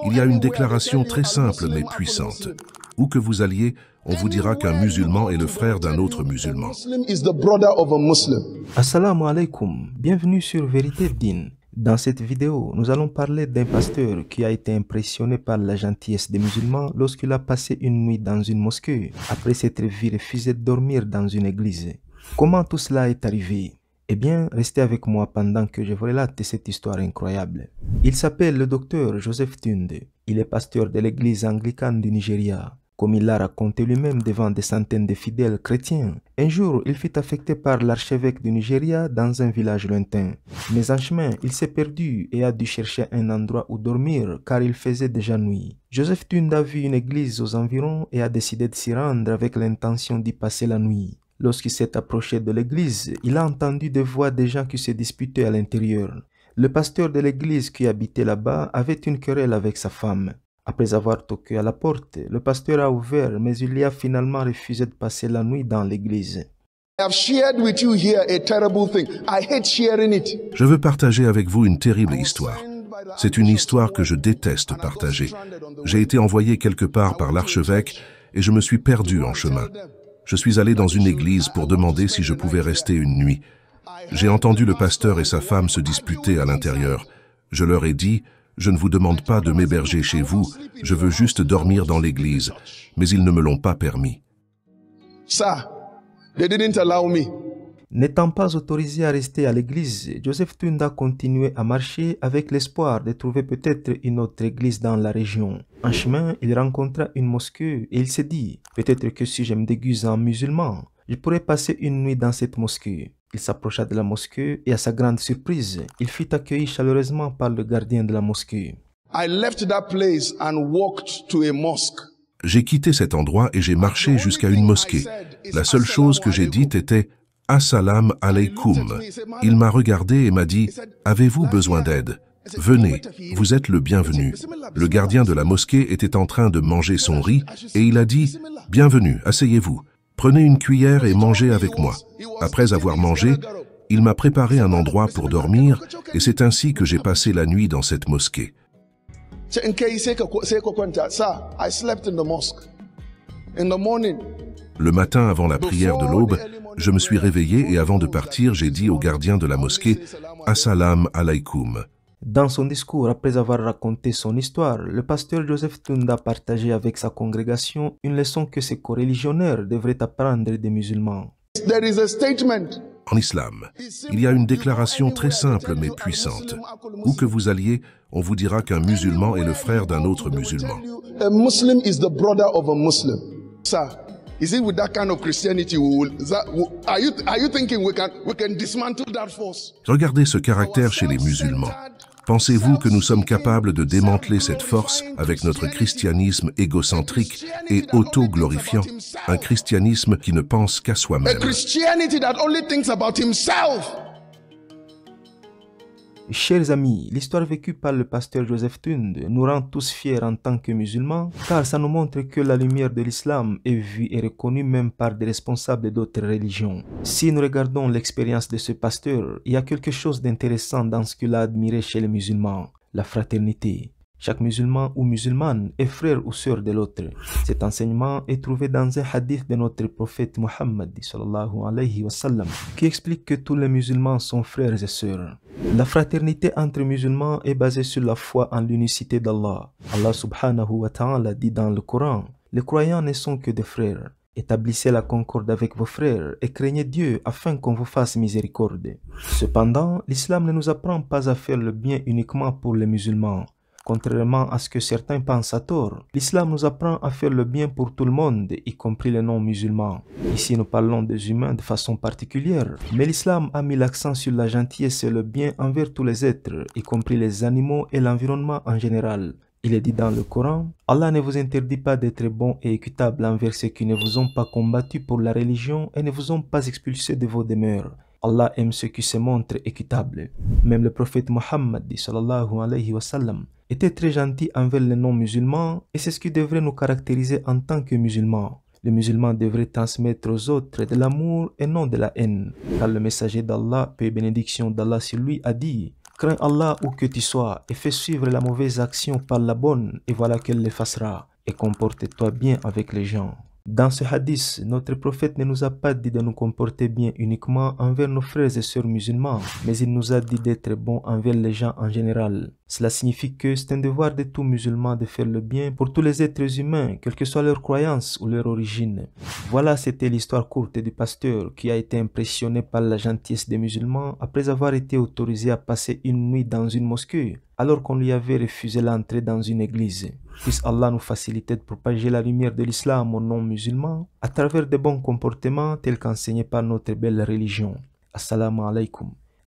Il y a une déclaration très simple mais puissante. Où que vous alliez, on vous dira qu'un musulman est le frère d'un autre musulman. Assalamu alaikum, bienvenue sur Vérité Din. Dans cette vidéo, nous allons parler d'un pasteur qui a été impressionné par la gentillesse des musulmans lorsqu'il a passé une nuit dans une mosquée, après s'être vu refuser de dormir dans une église. Comment tout cela est arrivé? Eh bien, restez avec moi pendant que je vous relate cette histoire incroyable. Il s'appelle le docteur Joseph Tunde. Il est pasteur de l'église anglicane du Nigeria. Comme il l'a raconté lui-même devant des centaines de fidèles chrétiens, un jour, il fut affecté par l'archevêque du Nigeria dans un village lointain. Mais en chemin, il s'est perdu et a dû chercher un endroit où dormir car il faisait déjà nuit. Joseph Tunde a vu une église aux environs et a décidé de s'y rendre avec l'intention d'y passer la nuit. Lorsqu'il s'est approché de l'église, il a entendu des voix des gens qui se disputaient à l'intérieur. Le pasteur de l'église qui habitait là-bas avait une querelle avec sa femme. Après avoir toqué à la porte, le pasteur a ouvert, mais il y a finalement refusé de passer la nuit dans l'église. Je veux partager avec vous une terrible histoire. C'est une histoire que je déteste partager. J'ai été envoyé quelque part par l'archevêque et je me suis perdu en chemin. Je suis allé dans une église pour demander si je pouvais rester une nuit. J'ai entendu le pasteur et sa femme se disputer à l'intérieur. Je leur ai dit, je ne vous demande pas de m'héberger chez vous, je veux juste dormir dans l'église. Mais ils ne me l'ont pas permis. N'étant pas autorisé à rester à l'église, Joseph Tunde a continué à marcher avec l'espoir de trouver peut-être une autre église dans la région. En chemin, il rencontra une mosquée et il s'est dit, peut-être que si je me déguise en musulman, je pourrais passer une nuit dans cette mosquée. Il s'approcha de la mosquée et à sa grande surprise, il fut accueilli chaleureusement par le gardien de la mosquée. J'ai quitté cet endroit et j'ai marché jusqu'à une mosquée. La seule chose que j'ai dite était « Assalam alaikum ». Il m'a regardé et m'a dit « Avez-vous besoin d'aide ? Venez, vous êtes le bienvenu ». Le gardien de la mosquée était en train de manger son riz et il a dit « Bienvenue, asseyez-vous. Prenez une cuillère et mangez avec moi ». Après avoir mangé, il m'a préparé un endroit pour dormir et c'est ainsi que j'ai passé la nuit dans cette mosquée. Le matin avant la prière de l'aube, je me suis réveillé et avant de partir, j'ai dit au gardien de la mosquée « Assalam alaikum ». Dans son discours, après avoir raconté son histoire, le pasteur Joseph Tunde a partagé avec sa congrégation une leçon que ses coreligionnaires devraient apprendre des musulmans. En islam, il y a une déclaration très simple mais puissante. Où que vous alliez, on vous dira qu'un musulman est le frère d'un autre musulman. Is it with that kind of Christianity are you thinking we can dismantle that force? Regardez ce caractère chez les musulmans. Pensez-vous que nous sommes capables de démanteler cette force avec notre christianisme égocentrique et auto-glorifiant, un christianisme qui ne pense qu'à soi-même? A Christianity that only thinks about himself. Chers amis, l'histoire vécue par le pasteur Joseph Tunde nous rend tous fiers en tant que musulmans, car ça nous montre que la lumière de l'islam est vue et reconnue même par des responsables d'autres religions. Si nous regardons l'expérience de ce pasteur, il y a quelque chose d'intéressant dans ce qu'il a admiré chez les musulmans, la fraternité. Chaque musulman ou musulmane est frère ou sœur de l'autre. Cet enseignement est trouvé dans un hadith de notre prophète Muhammad sallallahu alayhi wa sallam, qui explique que tous les musulmans sont frères et sœurs. La fraternité entre musulmans est basée sur la foi en l'unicité d'Allah. Allah subhanahu wa ta'ala dit dans le Coran, « Les croyants ne sont que des frères. Établissez la concorde avec vos frères et craignez Dieu afin qu'on vous fasse miséricorde. » Cependant, l'islam ne nous apprend pas à faire le bien uniquement pour les musulmans. Contrairement à ce que certains pensent à tort, l'islam nous apprend à faire le bien pour tout le monde, y compris les non-musulmans. Ici, nous parlons des humains de façon particulière, mais l'islam a mis l'accent sur la gentillesse et le bien envers tous les êtres, y compris les animaux et l'environnement en général. Il est dit dans le Coran, « Allah ne vous interdit pas d'être bon et équitable envers ceux qui ne vous ont pas combattu pour la religion et ne vous ont pas expulsé de vos demeures. Allah aime ceux qui se montrent équitables. » Même le prophète Muhammad sallallahu alayhi wa sallam était très gentil envers les non-musulmans et c'est ce qui devrait nous caractériser en tant que musulmans. Les musulmans devraient transmettre aux autres de l'amour et non de la haine. Car le messager d'Allah, paix et bénédiction d'Allah sur lui, a dit Crains Allah où que tu sois et fais suivre la mauvaise action par la bonne et voilà qu'elle l'effacera. Et comporte-toi bien avec les gens. Dans ce hadith, notre prophète ne nous a pas dit de nous comporter bien uniquement envers nos frères et sœurs musulmans, mais il nous a dit d'être bons envers les gens en général. Cela signifie que c'est un devoir de tout musulman de faire le bien pour tous les êtres humains, quelle que soit leur croyance ou leur origine. Voilà, c'était l'histoire courte du pasteur qui a été impressionné par la gentillesse des musulmans après avoir été autorisé à passer une nuit dans une mosquée, alors qu'on lui avait refusé l'entrée dans une église. Puisse Allah nous faciliter de propager la lumière de l'islam aux non-musulmans à travers de bons comportements tels qu'enseignés par notre belle religion. Assalamu alaikum.